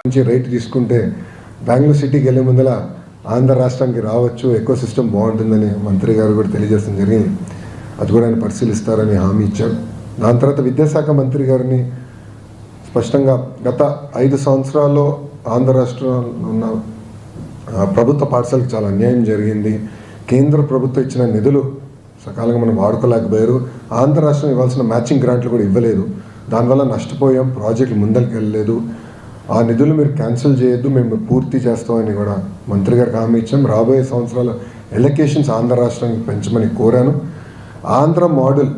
నుంచి రైట్ తీసుకుంటే బెంగళూరు సిటీకి వెళ్ళే ముందర ఆంధ్ర రాష్ట్రానికి రావచ్చు, ఎకో సిస్టమ్ బాగుంటుందని మంత్రి గారు కూడా తెలియజేయడం జరిగింది. అది కూడా ఆయన పరిశీలిస్తారని హామీ ఇచ్చారు. దాని తర్వాత విద్యాశాఖ మంత్రి గారిని స్పష్టంగా గత 5 సంవత్సరాల్లో ఆంధ్ర రాష్ట్రంలో ఉన్న ప్రభుత్వ పాఠశాలకు చాలా అన్యాయం జరిగింది. కేంద్ర ప్రభుత్వం ఇచ్చిన నిధులు సకాలంగా మనం వాడుకోలేకపోయారు. ఆంధ్ర రాష్ట్రం ఇవ్వాల్సిన మ్యాచింగ్ గ్రాంట్లు కూడా ఇవ్వలేదు. దానివల్ల నష్టపోయాం, ప్రాజెక్టులు ముందరికి వెళ్ళలేదు. ఆ నిధులు మీరు క్యాన్సిల్ చేయొద్దు, మేము పూర్తి చేస్తామని కూడా మంత్రి గారికి హామీ ఇచ్చాం. రాబోయే సంవత్సరాల ఎలకేషన్స్ ఆంధ్ర రాష్ట్రానికి పెంచమని కోరాను. ఆంధ్ర మోడల్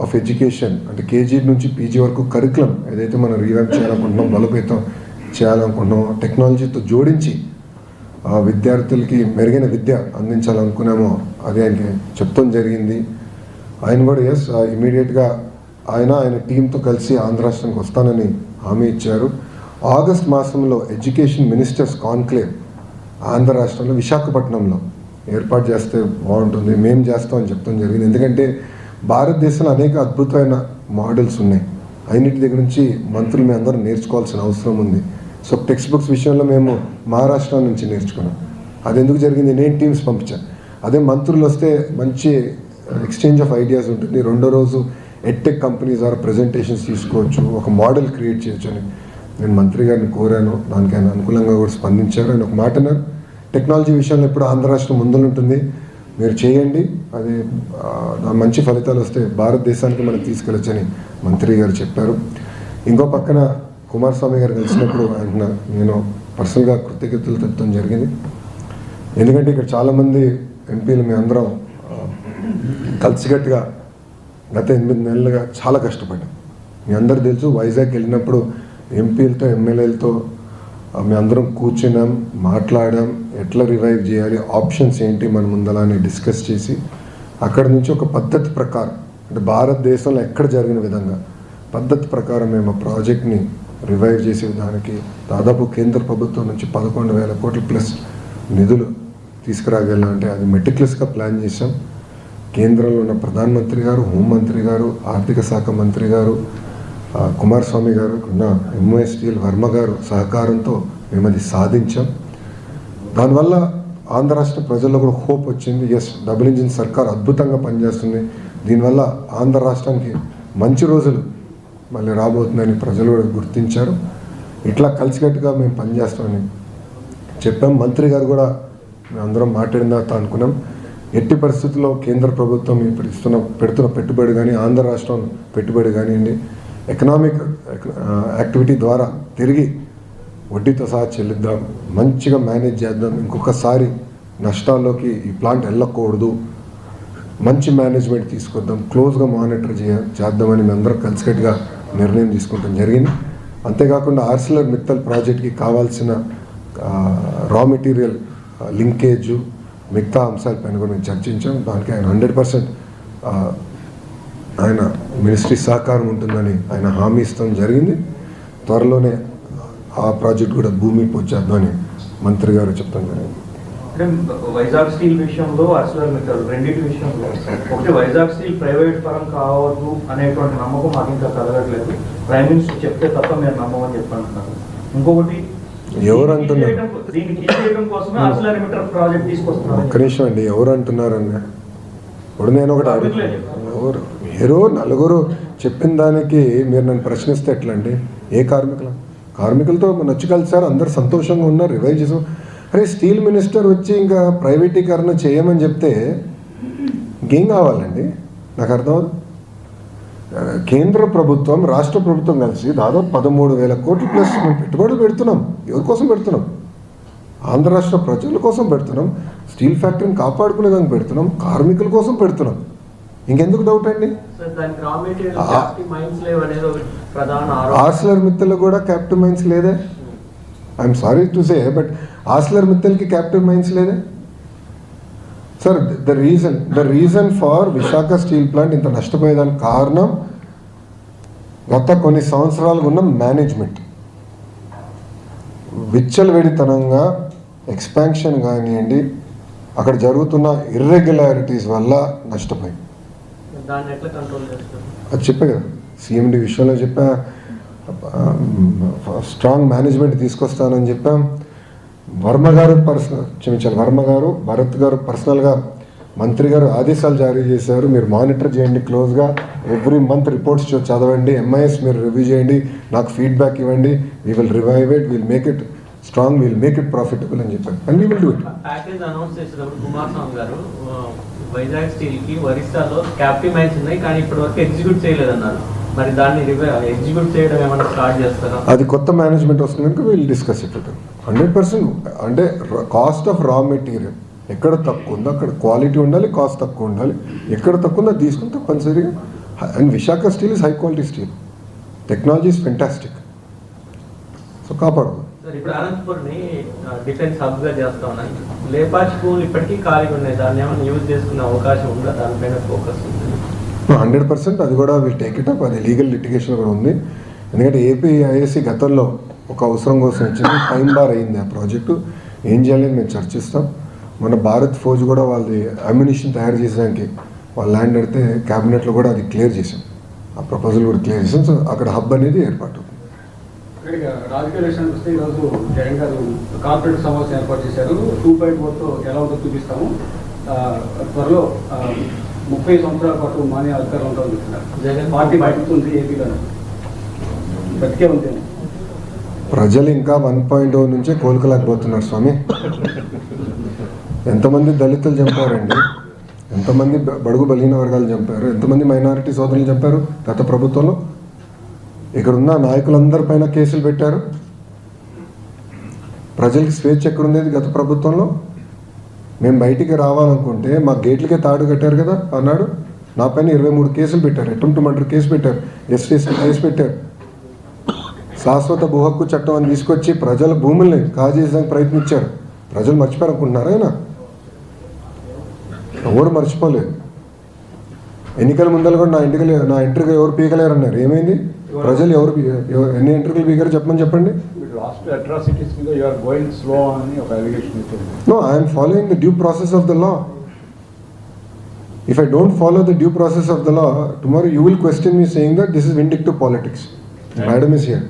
ఆఫ్ ఎడ్యుకేషన్ అంటే కేజీ నుంచి పీజీ వరకు కరికులం ఏదైతే మనం రీవ్యాంప్ చేయాలనుకుంటున్నాం, బలోపేతం చేయాలనుకుంటున్నాం, టెక్నాలజీతో జోడించి విద్యార్థులకి మెరుగైన విద్య అందించాలనుకున్నామో అది ఆయనకి చెప్తాం జరిగింది. ఆయన కూడా ఇమీడియట్గా ఆయన టీంతో కలిసి ఆంధ్ర రాష్ట్రానికి వస్తానని హామీ ఇచ్చారు. ఆగస్ట్ మాసంలో ఎడ్యుకేషన్ మినిస్టర్స్ కాన్క్లేవ్ ఆంధ్ర రాష్ట్రంలో విశాఖపట్నంలో ఏర్పాటు చేస్తే బాగుంటుంది, మేము చేస్తామని చెప్తాం జరిగింది. ఎందుకంటే భారతదేశంలో అనేక అద్భుతమైన మోడల్స్ ఉన్నాయి. అన్నిటి దగ్గర నుంచి మంత్రులు మేము అందరూ నేర్చుకోవాల్సిన అవసరం ఉంది. సో టెక్స్ట్ బుక్స్ విషయంలో మేము మహారాష్ట్ర నుంచి నేర్చుకున్నాం. అది ఎందుకు జరిగింది, నేను టీమ్స్ పంపించాను. అదే మంత్రులు వస్తే మంచి ఎక్స్చేంజ్ ఆఫ్ ఐడియాస్ ఉంటుంది. రెండో రోజు ఎడ్టెక్ కంపెనీస్ ద్వారా ప్రజెంటేషన్స్ తీసుకోవచ్చు, ఒక మోడల్ క్రియేట్ చేయొచ్చు అని నేను మంత్రి గారిని కోరాను. దానికి ఆయన అనుకూలంగా కూడా స్పందించారు. ఆయన ఒక మాట అన్నారు, టెక్నాలజీ విషయంలో ఎప్పుడు ఆంధ్ర రాష్ట్రం ముందుంటుంది, మీరు చేయండి, అది మంచి ఫలితాలు వస్తే భారతదేశానికి మనం తీసుకెళ్ళొచ్చని మంత్రి గారు చెప్పారు. ఇంకో పక్కన కుమారస్వామి గారు కలిసినప్పుడు ఆయన నేను పర్సనల్గా కృతజ్ఞతలు తెప్పడం జరిగింది. ఎందుకంటే ఇక్కడ చాలామంది ఎంపీలు మేము అందరం కలిసికట్టుగా గత 8 నెలలుగా చాలా కష్టపడ్డాం. మీ అందరూ తెలుసు, వైజాగ్ వెళ్ళినప్పుడు ఎంపీలతో ఎమ్మెల్యేలతో మేము అందరం కూర్చున్నాం, మాట్లాడాం, ఎట్లా రివైవ్ చేయాలి, ఆప్షన్స్ ఏంటి మన ముందలా అని డిస్కస్ చేసి అక్కడ నుంచి ఒక పద్ధతి ప్రకారం అంటే భారతదేశంలో ఎక్కడ జరిగిన విధంగా పద్ధతి ప్రకారం మేము ఆ ప్రాజెక్ట్ని రివైవ్ చేసే విధానికి దాదాపు కేంద్ర ప్రభుత్వం నుంచి 11,000 కోట్ల ప్లస్ నిధులు తీసుకురాగలంటే అది మెటిక్యులస్గా ప్లాన్ చేసాం. కేంద్రంలో ఉన్న ప్రధానమంత్రి గారు, హోంమంత్రి గారు, ఆర్థిక శాఖ మంత్రి గారు, కుమారస్వామి గారు, ఉన్న ఎంఓఎస్టీఎల్ వర్మ గారు సహకారంతో మేము అది సాధించాం. దానివల్ల ఆంధ్ర రాష్ట్ర ప్రజల్లో కూడా హోప్ వచ్చింది. డబుల్ ఇంజిన్ సర్కార్ అద్భుతంగా పనిచేస్తుంది, దీనివల్ల ఆంధ్ర రాష్ట్రానికి మంచి రోజులు మళ్ళీ రాబోతుందని ప్రజలు కూడా గుర్తించారు. ఇట్లా కలిసికట్టుగా మేము పనిచేస్తామని చెప్పాం. మంత్రి గారు కూడా మేము అందరం మాట్లాడిన తర్వాత అనుకున్నాం, ఎట్టి పరిస్థితుల్లో కేంద్ర ప్రభుత్వం ఇప్పుడు పెడుతున్న పెట్టుబడి కానీ ఆంధ్ర రాష్ట్రం పెట్టుబడి కానివ్వండి, ఎకనామిక్ యాక్టివిటీ ద్వారా తిరిగి వడ్డీతో సహా చెల్లిద్దాం, మంచిగా మేనేజ్ చేద్దాం, ఇంకొకసారి నష్టాల్లోకి ఈ ప్లాంట్ వెళ్ళకూడదు, మంచి మేనేజ్మెంట్ తీసుకొద్దాం, క్లోజ్గా మానిటర్ చేద్దామని మేము అందరం కలిసికట్టుగా నిర్ణయం తీసుకుంటాం జరిగింది. అంతేకాకుండా ఆర్సిలర్ మిత్తల్ ప్రాజెక్ట్కి కావాల్సిన రా మెటీరియల్ లింకేజు మిగతా అంశాలపైన కూడా మేము చర్చించాం. దానికి ఆయన 100% ఆయన మినిస్ట్రీ సహకారం ఉంటుందని ఆయన హామీ ఇస్తాం జరిగింది. త్వరలోనే ఆ ప్రాజెక్ట్ కూడా భూమి పూజ చేద్దామని మంత్రి గారు చెప్తాం జరిగింది. వైజాగ్ స్టీల్ విషయంలో ఆర్సిలర్ మిత్తల్ రెండింటి విషయంలో ఒకటి వైజాగ్ స్టీల్ ప్రైవేట్ పరం కావద్దు అనేటువంటి నమ్మకం మాకు ఇంకా కలగట్లేదు. ప్రైమ్ మినిస్టర్ చెప్తే తప్ప మీరు నమ్మమని చెప్పంటున్నారు. ఇంకొకటి ఎవరు అంటున్నారు, ఒక్క నిమిషం అండి, ఎవరు అంటున్నారన్న ఇప్పుడు నేను ఒకటి ఎవరు నలుగురు చెప్పిన దానికి మీరు నన్ను ప్రశ్నిస్తే ఎట్లా అండి? ఏ కార్మికులతో నచ్చి కలిసారు, అందరు సంతోషంగా ఉన్నారు, రివైవ్ చేసాం. అరే స్టీల్ మినిస్టర్ వచ్చి ఇంకా ప్రైవేటీకరణ చేయమని చెప్తే ఇంకేం కావాలండి? నాకు అర్థం. కేంద్ర ప్రభుత్వం రాష్ట్ర ప్రభుత్వం కలిసి దాదాపు 13,000 కోట్ల ప్లస్ మేము పెట్టుబడులు పెడుతున్నాం. ఎవరి కోసం పెడుతున్నాం? ఆంధ్ర రాష్ట్ర ప్రజల కోసం పెడుతున్నాం, స్టీల్ ఫ్యాక్టరీని కాపాడుకునేదానికి పెడుతున్నాం, కార్మికుల కోసం పెడుతున్నాం. ఇంకెందుకు డౌట్ అండి? ఆర్సిలర్ మిత్తల్ కూడా క్యాపిటల్ మైన్స్ లేదే. I'm sorry to say, but Arcelor మిత్తల్కి క్యాపిటల్ మైన్స్ లేదే. Sir the reason for Visakha steel plant ఇంత నష్టపోయేదానికి కారణం గత కొన్ని సంవత్సరాలుగా ఉన్న మేనేజ్మెంట్ విచ్చలవిడితనంగా ఎక్స్పాన్షన్ కానివ్వండి, అక్కడ జరుగుతున్న ఇర్రెగ్యులారిటీస్ వల్ల నష్టపోయింది. అది చెప్పా కదా, సిఎండి విషయంలో చెప్పా, స్ట్రాంగ్ మేనేజ్మెంట్ తీసుకొస్తానని చెప్పాం. వర్మ గారు క్షమించాలి, వర్మ గారు, భరత్ గారు పర్సనల్గా మంత్రి గారు ఆదేశాలు జారీ చేశారు. మీరు మానిటర్ చేయండి క్లోజ్గా, ఎవ్రీ మంత్ రిపోర్ట్స్ చదవండి, ఎంఐఎస్ మీరు రివ్యూ చేయండి, నాకు ఫీడ్బ్యాక్ ఇవ్వండి. We will revive it, will make it strong, will make it profitable అని చెప్పారు. And we will do it. Package announce చేసేటప్పుడు కుమారస్వామి గారు వైజాగ్ స్టీల్ కి ఒరిస్సాలో క్యాప్టివ్ మైన్స్ ఉన్నాయి కానీ ఇప్పటి వరకు ఎగ్జిక్యూట్ చేయలేదన్నారు. మరి దాన్ని ఎగ్జిక్యూట్ చేయడం ఏమైనా స్టార్ట్ చేస్తారా? అది కొత్త మేనేజ్మెంట్ వస్తుంది కనుక వీల్ డిస్కస్ ఇట్. 100% అంటే కాస్ట్ ఆఫ్ రా మెటీరియల్ ఎక్కడ తక్కువ ఉందో అక్కడ క్వాలిటీ ఉండాలి, కాస్ట్ తక్కువ ఉండాలి. ఎక్కడ తక్కువ ఉందో అది తీసుకుని తప్పనిసరిగా. And Visakha steel is high quality steel, technology is fantastic. So కాపాడదు. సార్ ఇప్పుడు అనంతపూర్ని డిఫెన్స్ హబ్ గా చేస్తా ఉన్నాయి. లేపాక్షి స్కూల్ ఇప్పటికీ ఖాళీగా ఉన్నాయి. దాన్ని ఏమైనా యూజ్ చేసుకునే అవకాశం ఉందా? దానిపైన ఫోకస్ ఉంది. 100% అది కూడా విల్ టేక్ ఇట్ అప్. అది లీగల్ లిటిగేషన్ కూడా ఉంది. ఎందుకంటే ఏపీఐఏసీ గతంలో ఒక అవసరం కోసం ఇచ్చింది, టైం బార్ అయింది ఆ ప్రాజెక్టు. ఏం చేయాలని మేము చర్చిస్తాం. మన భారత్ ఫౌజ్ కూడా వాళ్ళది అమ్యునిషన్ తయారు చేసడానికి వాళ్ళ ల్యాండ్ అడితే క్యాబినెట్లో కూడా అది క్లియర్ చేసాం, ఆ ప్రపోజల్ కూడా క్లియర్ చేసాం. సో అక్కడ హబ్ అనేది ఏర్పాటు. రాజకీయ విషయానికి వస్తే ఈరోజు జగన్ గారు కార్పొరేట్ సమావేశం ఏర్పాటు చేశారు. 2.4తో ఎలా ఉందో చూపిస్తాము. త్వరలో 30 సంవత్సరాల పాటు మానే అధికారులు ఉంటామని చెప్తున్నారు. జగన్ పార్టీ బయటతుంది ఏపీలో బతికే ఉంది. ప్రజలు ఇంకా 1.0 నుంచే కోలుకోలేకపోతున్నారు స్వామి. ఎంతమంది దళితులు చంపారండి, ఎంతమంది బడుగు బలహీన వర్గాలు చంపారు, ఎంతమంది మైనారిటీ సోదరులు చంపారు గత ప్రభుత్వంలో. ఇక్కడ ఉన్న నాయకులందరి పైన కేసులు పెట్టారు. ప్రజలకి స్వేచ్ఛ ఎక్కడుండేది గత ప్రభుత్వంలో? మేము బయటికి రావాలనుకుంటే మా గేట్లకే తాడు కట్టారు కదా అన్నాడు. నా పైన 23 కేసులు పెట్టారు, అటెంప్ట్ మర్డర్ కేసు పెట్టారు, ఎస్టీఎస్టీ కేసు పెట్టారు. శాశ్వత భూ హక్కు చట్టం అని తీసుకొచ్చి ప్రజల భూముల్ని కాజేయడానికి ప్రయత్నించారు. ప్రజలు మర్చిపోయారు అనుకుంటున్నారా? ఆయన ఎవరు మర్చిపోలేదు. ఎన్నికల ముందర కూడా నా ఎంట్రీగా ఎవరు పీకలేరు అన్నారు. ఏమైంది? ప్రజలు ఎన్ని ఎంట్రీలు పీకారు చెప్పండి. No, I am following the due process of the law. If I don't follow the due process of the law, tomorrow you will question me saying that this is vindictive politics. Madam is here.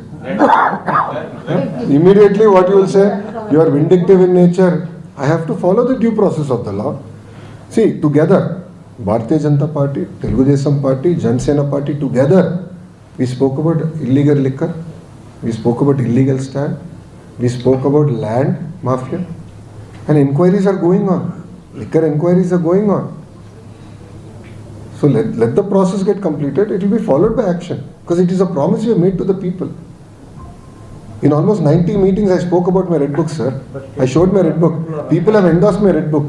Immediately what you will say, you are vindictive in nature. I have to follow the due process of the law. See, together, Bharatiya Janata Party, Telugu Desam Party, Jansena Party, together, we spoke about illegal liquor, we spoke about illegal stand, we spoke about land mafia, and inquiries are going on. Liquor inquiries are going on. So let the process get completed. It will be followed by action because it is a promise we have made to the people. In almost 90 meetings, I spoke about my red book, sir. I showed my red book. People have endorsed my red book.